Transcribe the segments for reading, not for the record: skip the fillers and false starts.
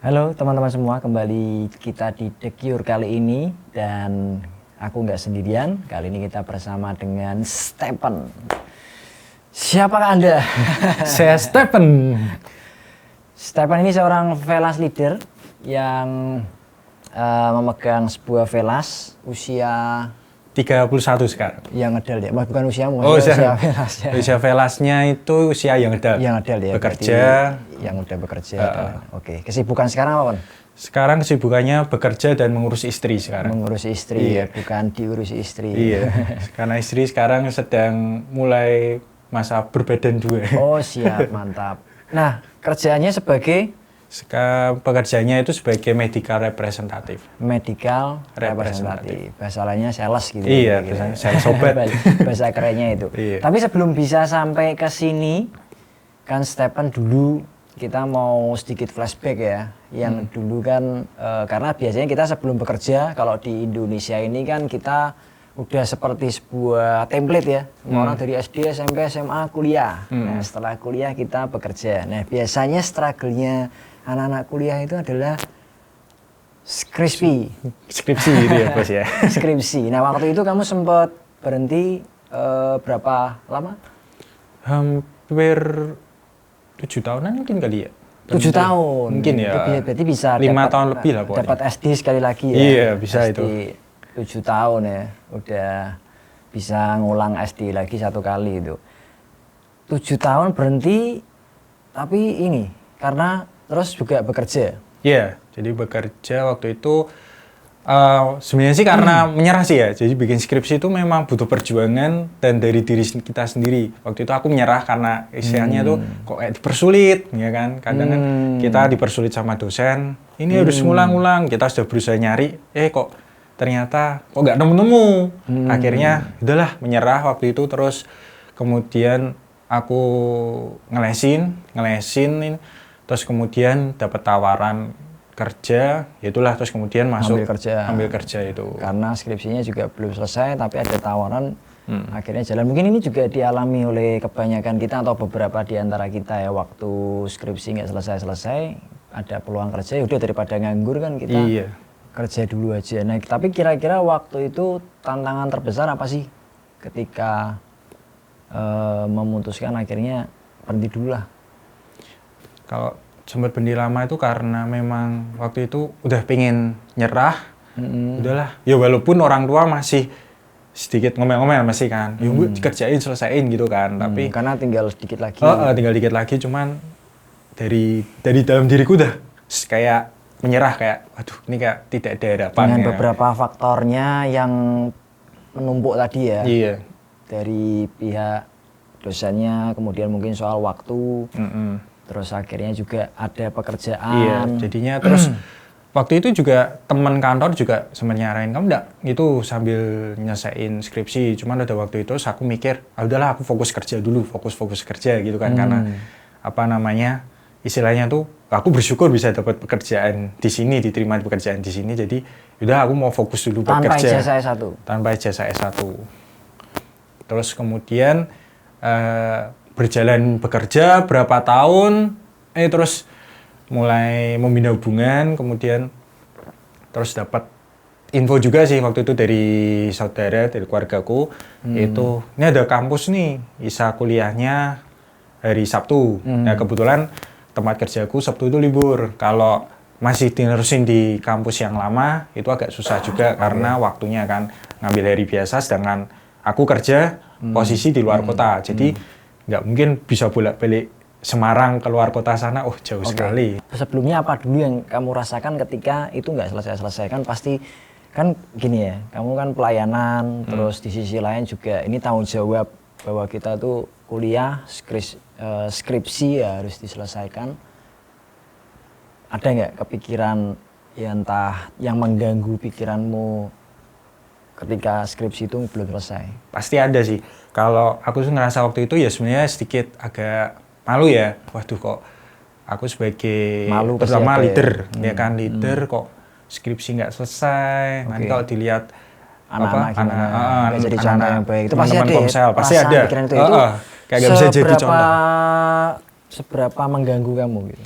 Halo teman-teman semua, kembali kita di The Cure kali ini dan aku nggak sendirian. Kali ini kita bersama dengan Stephen. Siapakah Anda? Saya Stephen. Stephen ini seorang Velas leader yang memegang sebuah Velas usia 31 sekarang. yang ngedel ya, bukan usiamu, usia Velas ya. Usia Velasnya itu usia yang ngedel. Yang ngedel ya. Bekerja. Yang udah bekerja. Oke, kesibukan sekarang apa, Pan? Sekarang kesibukannya bekerja dan mengurus istri sekarang. Mengurus istri ya, bukan diurusi istri. Iya. Karena istri sekarang sedang mulai masa berbadan dua. Oh siap, mantap. Nah, kerjaannya sebagai Pekerjaannya itu sebagai medical representative. medical representative. Bahasa lainnya sales gitu. Iya, gitu. sales obat. Bahasa kerennya itu. Iya. Tapi sebelum bisa sampai ke sini, kan Stephen dulu kita mau sedikit flashback ya. Yang dulu kan, karena biasanya kita sebelum bekerja, kalau di Indonesia ini kan kita udah seperti sebuah template ya. Semua orang dari SD, SMP, SMA, kuliah. Nah, setelah kuliah kita bekerja. Nah, biasanya struggle-nya anak-anak kuliah itu adalah skripsi. Skripsi gitu ya, Bos ya. Skripsi. Nah, waktu itu kamu sempat berhenti berapa lama? Hampir 7 tahunan mungkin kali ya. 7 tahun. Mungkin ya. Itu berarti bisa 5 tahun lebih lah pokoknya. Dapat SD sekali lagi ya. Iya, bisa SD itu. 7 tahun ya. Udah bisa ngulang SD lagi satu kali itu. 7 tahun berhenti, tapi ini karena terus juga bekerja. Iya, jadi bekerja waktu itu sebenarnya sih karena menyerah sih ya. Jadi bikin skripsi itu memang butuh perjuangan dan dari diri kita sendiri. Waktu itu aku menyerah karena istilahnya tuh kok kayak dipersulit, ya kan. Kadang kan kita dipersulit sama dosen. Ini harus ngulang-ngulang. Kita sudah berusaha nyari, kok ternyata kok nggak nemu-nemu. Akhirnya udahlah menyerah waktu itu. Terus kemudian aku ngelesin. Terus kemudian dapat tawaran kerja, itulah terus kemudian masuk ambil kerja itu. Karena skripsinya juga belum selesai, tapi ada tawaran, akhirnya jalan. Mungkin ini juga dialami oleh kebanyakan kita atau beberapa di antara kita ya, waktu skripsi nggak selesai-selesai, ada peluang kerja, ya udah daripada nganggur kan kita kerja dulu aja. Nah, tapi kira-kira waktu itu tantangan terbesar apa sih ketika memutuskan akhirnya berhenti dulu lah? Kalau sempat berhenti lama itu karena memang waktu itu udah pengen nyerah, udahlah. Ya walaupun orang tua masih sedikit ngomel-ngomel masih kan, ya Bu dikerjain selesaiin gitu kan. Tapi karena tinggal sedikit lagi. Tinggal dikit lagi, cuman dari dalam diriku udah kayak menyerah, kayak waduh ini kayak tidak ada harapan. Dengan ya. beberapa faktornya yang menumpuk tadi ya. Iya. Dari pihak dosennya, kemudian mungkin soal waktu. Terus akhirnya juga ada pekerjaan. Iya, jadinya terus waktu itu juga teman kantor juga sempat nyaranin, kamu enggak gitu sambil nyelesain skripsi. Cuman ada waktu itu aku mikir, udahlah aku fokus kerja dulu, fokus kerja gitu kan. Karena apa namanya, istilahnya tuh aku bersyukur bisa dapat pekerjaan di sini, diterima di pekerjaan di sini. Jadi udah aku mau fokus dulu bekerja. Tanpa ijazah S1. Terus kemudian berjalan bekerja berapa tahun, terus mulai membina hubungan, kemudian terus dapat info juga sih waktu itu dari saudara, dari keluargaku, itu ini ada kampus nih, bisa kuliahnya hari Sabtu. Nah kebetulan tempat kerjaku Sabtu itu libur. Kalau masih dinerusin di kampus yang lama, itu agak susah juga karena waktunya kan ngambil hari biasa, sedangkan aku kerja posisi di luar kota, jadi nggak mungkin bisa bolak-balik Semarang ke luar kota sana, jauh sekali. Sebelumnya apa dulu yang kamu rasakan ketika itu nggak selesai-selesai? Kan pasti, kan gini ya, kamu kan pelayanan, terus di sisi lain juga ini tanggung jawab bahwa kita tuh kuliah, skripsi ya harus diselesaikan. Ada nggak kepikiran ya entah yang mengganggu pikiranmu ketika skripsi itu belum selesai? Pasti ada sih. Kalau aku tuh ngerasa waktu itu ya sebenarnya sedikit agak malu ya. Waduh kok aku sebagai malu pertama leader, ya kan leader kok skripsi nggak selesai. Nanti kalau dilihat anak-anak jadi contoh yang baik. Itu pasti ada. Pasti ada. Itu kayak nggak bisa jadi contoh. Seberapa mengganggu kamu gitu?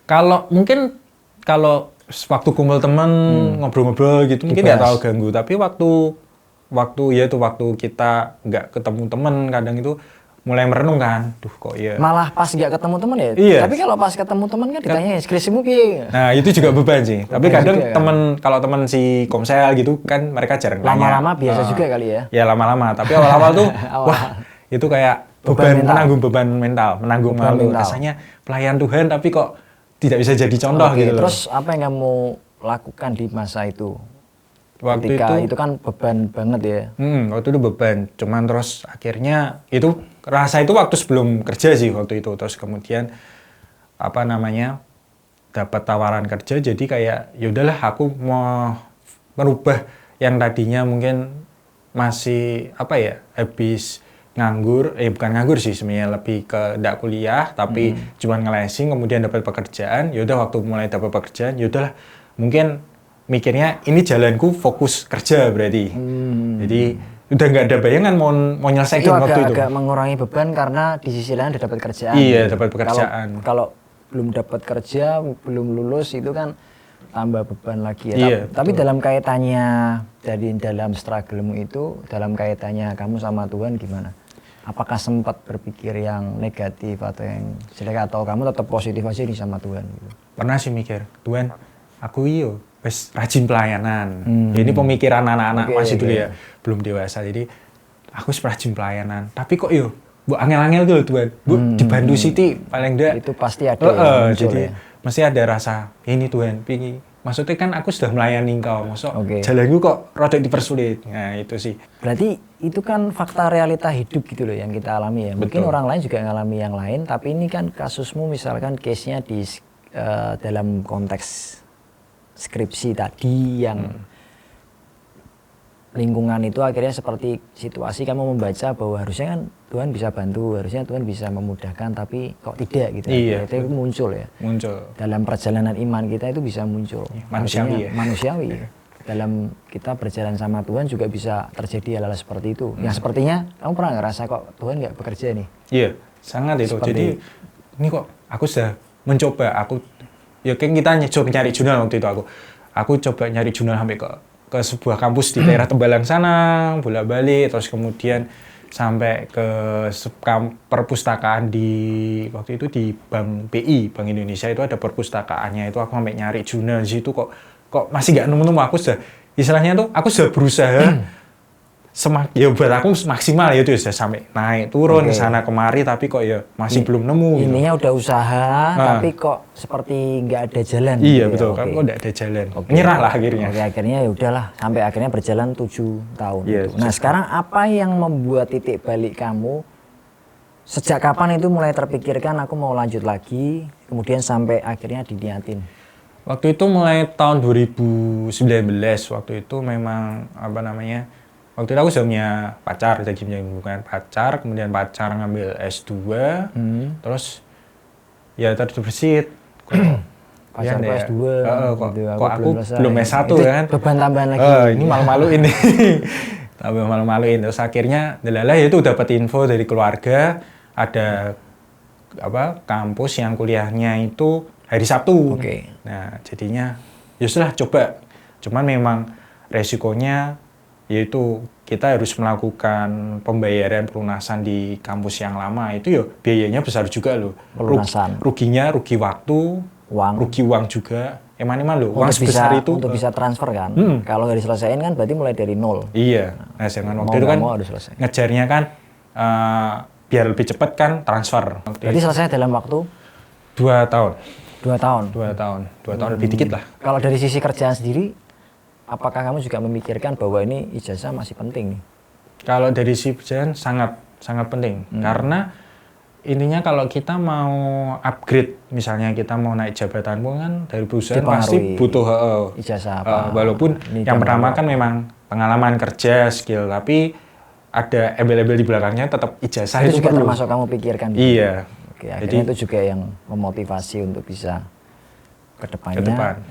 Kalau mungkin kalau waktu kumpul temen ngobrol-ngobrol gitu mungkin nggak terlalu ganggu, tapi waktu kita nggak ketemu temen kadang itu mulai merenung kan, kok ya. Malah pas nggak ketemu temen ya? Iya. Tapi kalau pas ketemu temen kan ditanya skripsimu piye? Nah itu juga beban sih. Tapi kadang juga, temen, kalau temen si Komsel gitu kan mereka jarang tanya. Lama-lama biasa juga kali ya? Ya lama-lama, tapi awal-awal tuh wah itu kayak menanggung beban mental, menanggung malu. Rasanya pelayan Tuhan tapi kok tidak bisa jadi contoh gitu loh. Terus apa yang kamu lakukan di masa itu? Waktu Ketika itu kan beban banget ya? Waktu itu beban. Cuman terus akhirnya itu rasa itu waktu sebelum kerja sih waktu itu. Terus kemudian dapat tawaran kerja, jadi kayak ya udahlah aku mau merubah yang tadinya mungkin masih habis nganggur, bukan nganggur sih sebenarnya, lebih ke ndak kuliah tapi cuman ngelesing kemudian dapat pekerjaan. Ya udah waktu mulai dapat pekerjaan ya udahlah mungkin mikirnya ini jalanku fokus kerja berarti. Jadi udah nggak ada bayangan mau nyelesain waktu itu. Agak mengurangi beban karena di sisi lain udah dapat kerjaan. Iya, dapat pekerjaan. Kalau belum dapat kerja, belum lulus itu kan tambah beban lagi ya. Iya, tapi dalam kaitannya dalam struggle-mu itu, dalam kaitannya kamu sama Tuhan gimana? Apakah sempat berpikir yang negatif atau yang jelek, atau kamu tetap positif aja nih sama Tuhan gitu? Pernah sih mikir, Tuhan, aku wes rajin pelayanan. Ya, ini pemikiran anak-anak masih dulu ya, belum dewasa. Jadi aku rajin pelayanan. Tapi kok bu angel-angel tuh Tuhan. Bu di Bandung City paling enggak. Itu pasti ada yang muncul, jadi ya? mesti ada rasa ini Tuhan. Maksudnya kan aku sudah melayani Engkau. Maksud jalanku kok rada dipersulit. Nah itu sih. Berarti itu kan fakta realita hidup gitu loh yang kita alami ya. Mungkin orang lain juga ngalami yang lain. Tapi ini kan kasusmu misalkan case-nya di dalam konteks skripsi tadi yang lingkungan itu akhirnya seperti situasi kamu membaca bahwa harusnya kan Tuhan bisa bantu, harusnya Tuhan bisa memudahkan, tapi kok tidak gitu. Iya, itu muncul ya. Muncul. Dalam perjalanan iman kita itu bisa muncul. Manusiawi ya. Manusiawi. Dalam kita berjalan sama Tuhan juga bisa terjadi hal-hal seperti itu. Yang sepertinya kamu pernah ngerasa kok Tuhan nggak bekerja nih? Iya, sangat itu. Jadi ini kok aku sudah mencoba, kan kita nyari jurnal waktu itu aku coba nyari jurnal sampai ke sebuah kampus di daerah Tembalang sana, bolak-balik, terus kemudian sampai ke perpustakaan waktu itu di Bank BI, Bank Indonesia itu ada perpustakaannya, itu aku sampai nyari jurnal di situ kok masih nggak nemu-nemu. Aku sudah istilahnya tuh aku sudah berusaha buat aku maksimal ya itu sudah sampai naik turun ke sana kemari, tapi kok masih belum nemu. Ininya udah usaha tapi kok seperti nggak ada jalan. Iya betul, kan kok nggak ada jalan. Nyerah lah akhirnya. Akhirnya ya udahlah sampai akhirnya berjalan 7 tahun. Gitu. Nah sekarang apa yang membuat titik balik kamu? Sejak kapan itu mulai terpikirkan aku mau lanjut lagi, kemudian sampai akhirnya diniatin? Waktu itu mulai tahun 2019, waktu itu memang waktu itu aku sudah punya pacar, jadi punya hubungan pacar, kemudian pacar ngambil S2, terus ya terbersit. Pacar S2, kok aku belum S1 kan? Beban tambahan lagi. Ini malu-maluin nih. Tambah malu-maluin. Terus akhirnya, itu dapat info dari keluarga, ada kampus yang kuliahnya itu hari Sabtu. Nah jadinya, ya sudah coba. Cuman memang resikonya yaitu kita harus melakukan pembayaran pelunasan di kampus yang lama, itu biayanya besar juga loh. Pelunasan. Rugi waktu, rugi uang juga. Emang loh, uang sebesar itu. Untuk bisa transfer kan. Kalau nggak diselesaikan kan berarti mulai dari nol. Iya. Nah dengan waktu itu kan ngejarnya kan biar lebih cepat kan transfer. Berarti selesai dalam waktu? 2 tahun. 2 tahun? 2 tahun. 2 tahun lebih dikit lah. Kalau dari sisi kerjaan sendiri, apakah kamu juga memikirkan bahwa ini ijazah masih penting nih? Kalau dari sisi kerjaan sangat penting. Karena intinya kalau kita mau upgrade, misalnya kita mau naik jabatan pun kan dari perusahaan pasti butuh ijazah apa? Walaupun yang pertama kan memang pengalaman kerja, skill, tapi ada embel-embel di belakangnya tetap ijazah itu juga perlu. Termasuk kamu pikirkan gitu? Iya. Oke, akhirnya itu juga yang memotivasi untuk bisa ke depan.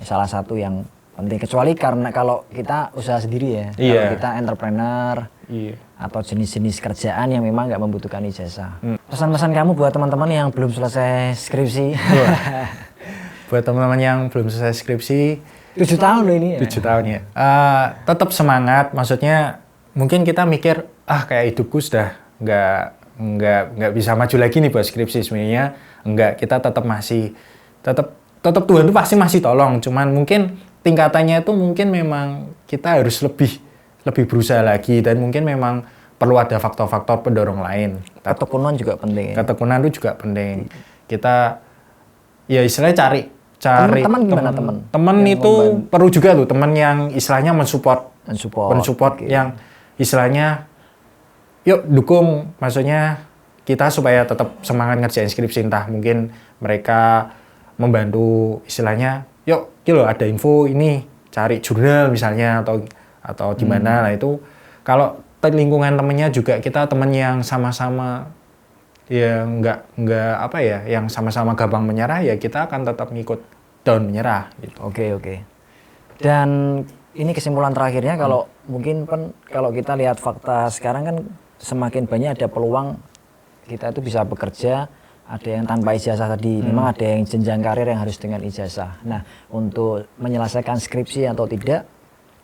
Salah satu yang penting, kecuali karena kalau kita usaha sendiri ya, kalau kita entrepreneur atau jenis-jenis kerjaan yang memang nggak membutuhkan ijazah. Pesan-pesan kamu buat teman-teman yang belum selesai skripsi? buat teman-teman yang belum selesai skripsi 7 tahun loh ini ya. 7 tahun ya. Tetap semangat, maksudnya mungkin kita mikir kayak hidupku sudah nggak bisa maju lagi nih buat skripsi. Sebenarnya enggak, kita tetap Tuhan tuh pasti masih tolong, cuman mungkin tingkatannya itu mungkin memang kita harus lebih berusaha lagi, dan mungkin memang perlu ada faktor-faktor pendorong lain. Ketekunan juga penting ya. Ketekunan itu juga penting. Kita ya istilahnya cari teman gimana teman? Teman itu perlu juga tuh, teman yang istilahnya mensupport Okay. yang istilahnya yuk dukung, maksudnya kita supaya tetap semangat ngerjain skripsi, entah mungkin mereka membantu istilahnya yuk kilo ada info ini cari jurnal misalnya atau gimana. Nah itu kalau lingkungan temennya juga kita temen yang sama-sama ya nggak apa ya, yang sama-sama gampang menyerah, ya kita akan tetap ngikut down menyerah gitu. Oke. Dan ini kesimpulan terakhirnya, kalau mungkin kalau kita lihat fakta sekarang kan semakin banyak ada peluang kita itu bisa bekerja, ada yang tanpa ijazah tadi, memang ada yang jenjang karir yang harus dengan ijazah. Nah, untuk menyelesaikan skripsi atau tidak,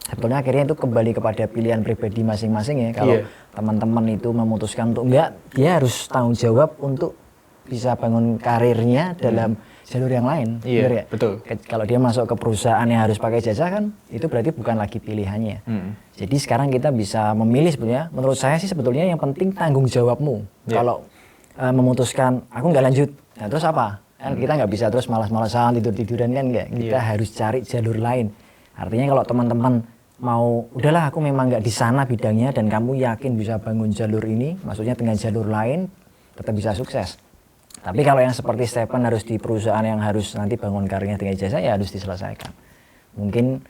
sebetulnya akhirnya itu kembali kepada pilihan pribadi masing-masing ya. Kalau teman-teman itu memutuskan untuk enggak, dia harus tanggung jawab untuk bisa bangun karirnya dalam jalur yang lain. Iya, ya? betul. Kalau dia masuk ke perusahaan yang harus pakai ijazah kan, itu berarti bukan lagi pilihannya. Jadi sekarang kita bisa memilih sebetulnya. Menurut saya sih sebetulnya yang penting tanggung jawabmu. Kalau memutuskan aku nggak lanjut, nah terus apa? Kan kita nggak bisa terus malas-malasan tidur-tiduran kan nggak. Kita harus cari jalur lain. Artinya kalau teman-teman mau, udahlah aku memang nggak di sana bidangnya dan kamu yakin bisa bangun jalur ini, maksudnya dengan jalur lain tetap bisa sukses. Tapi kalau yang seperti Stephen harus di perusahaan yang harus nanti bangun karirnya dengan ijazah, ya harus diselesaikan. Mungkin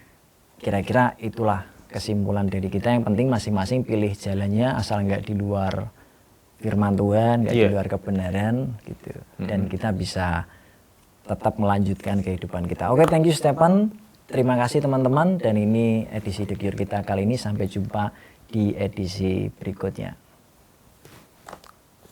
kira-kira itulah kesimpulan dari kita. Yang penting masing-masing pilih jalannya asal nggak di luar firman Tuhan, nggak di luar kebenaran gitu. Dan kita bisa tetap melanjutkan kehidupan kita. Oke, thank you Stephen. Terima kasih teman-teman. Dan ini edisi The Cure kita kali ini. Sampai jumpa di edisi berikutnya.